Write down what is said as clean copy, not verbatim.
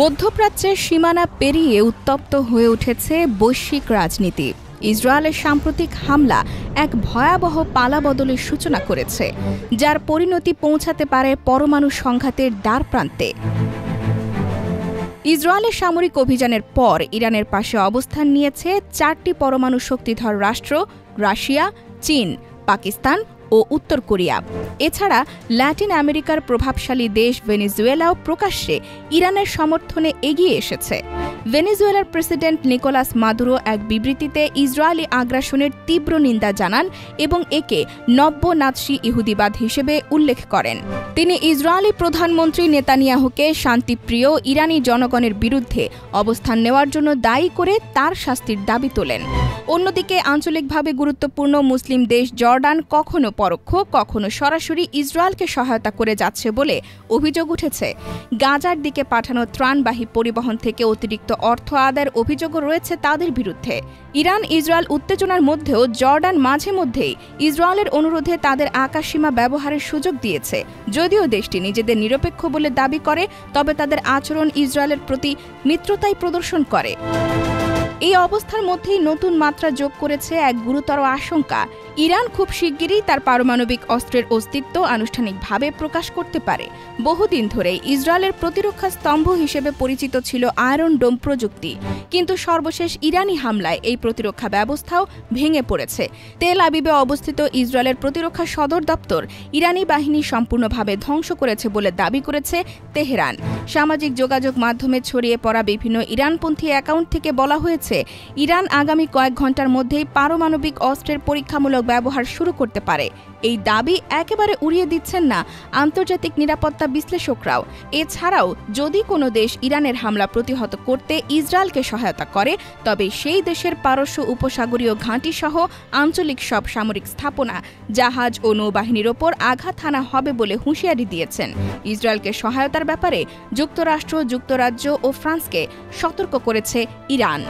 মধ্যপ্রাচ্যের সীমানা পেরিয়ে উত্তপ্ত হয়ে উঠেছে বৈশ্বিক রাজনীতি। ইসরায়েলের সাম্প্রতিক হামলা এক ভয়াবহ পালাবদলের সূচনা করেছে, যার পরিণতি পৌঁছাতে পারে পরমাণু সংঘাতের দ্বারপ্রান্তে। ইসরায়েলের সামরিক অভিযানের পর ইরানের পাশে অবস্থান নিয়েছে 4টি পরমাণু শক্তিধর রাষ্ট্র: রাশিয়া, চীন, পাকিস্তান ও উত্তর কোরিয়া। এছাড়া ল্যাটিন আমেরিকার প্রভাবশালী দেশ ভেনেজুয়েলাও প্রকাশ্যে ইরানের সমর্থনে এগিয়ে এসেছে। ভেনেজুয়েলার প্রেসিডেন্ট নিকোলাস মাদুরো এক বিবৃতিতে ইসরায়েলি আগ্রাসনের তীব্র নিন্দা জানান এবং একে নব্য নাৎসি ইহুদিবাদ হিসেবে উল্লেখ করেন। তিনি ইসরায়েলি প্রধানমন্ত্রী নেতানিয়াহুকে শান্তিপ্রিয় ইরানি জনগণের বিরুদ্ধে অবস্থান নেওয়ার জন্য দায়ী করে তার শাস্তির দাবি তোলেন। অন্যদিকে আঞ্চলিকভাবে গুরুত্বপূর্ণ মুসলিম দেশ জর্ডান কখনো পরোক্ষ, কখনো সরাসরি ইসরায়েলকে সহায়তা করে যাচ্ছে বলে অভিযোগ উঠেছে। গাজার দিকে পাঠানো ত্রাণবাহী পরিবহন থেকে অতিরিক্ত অর্থ আদায়ের অভিযোগও রয়েছে তাদের বিরুদ্ধে। ইরান ইসরায়েল উত্তেজনার মধ্যেও জর্ডান মাঝে মধ্যেই ইসরায়েলের অনুরোধে তাদের আকাশসীমা ব্যবহারের সুযোগ দিয়েছে। যদিও দেশটি নিজেদের নিরপেক্ষ বলে দাবি করে, তবে তাদের আচরণ ইসরায়েলের প্রতি মিত্রতাই প্রদর্শন করে। এই অবস্থার মধ্যেই নতুন মাত্রা যোগ করেছে এক গুরুতর আশঙ্কা। ইরান খুব শিগগিরই তার পারমাণবিক অস্ত্রের অস্তিত্ব আনুষ্ঠানিকভাবে প্রকাশ করতে পারে। বহুদিন ধরেই ইসরায়েলের প্রতিরক্ষা স্তম্ভ হিসেবে পরিচিত ছিল আয়রন ডোম প্রযুক্তি, কিন্তু সর্বশেষ ইরানি হামলায় এই প্রতিরক্ষা ব্যবস্থাও ভেঙে পড়েছে। তেল আবিবে অবস্থিত ইসরায়েলের প্রতিরক্ষা সদর দপ্তর ইরানি বাহিনী সম্পূর্ণভাবে ধ্বংস করেছে বলে দাবি করেছে তেহরান। সামাজিক যোগাযোগ মাধ্যমে ছড়িয়ে পড়া বিভিন্ন ইরানপন্থী অ্যাকাউন্ট থেকে বলা হয়েছে, ইরান আগামী কয়েক ঘন্টার মধ্যেই পারমাণবিক অস্ত্রের পরীক্ষামূলক ব্যবহার শুরু করতে পারে। এই দাবি একেবারে উড়িয়ে দিচ্ছেন না আন্তর্জাতিক নিরাপত্তা বিশ্লেষকরাও। এছাড়াও যদি কোনো দেশ ইরানের হামলা প্রতিহত করতে ইসরায়েলকে সহায়তা করে, তবে সেই দেশের পারস্য উপসাগরীয় ঘাঁটি সহ আঞ্চলিক সব সামরিক স্থাপনা, জাহাজ ও নৌবাহিনীর ওপর আঘাত হানা হবে বলে হুঁশিয়ারি দিয়েছেন। ইসরায়েলকে সহায়তার ব্যাপারে যুক্তরাষ্ট্র, যুক্তরাজ্য ও ফ্রান্সকে সতর্ক করেছে ইরান।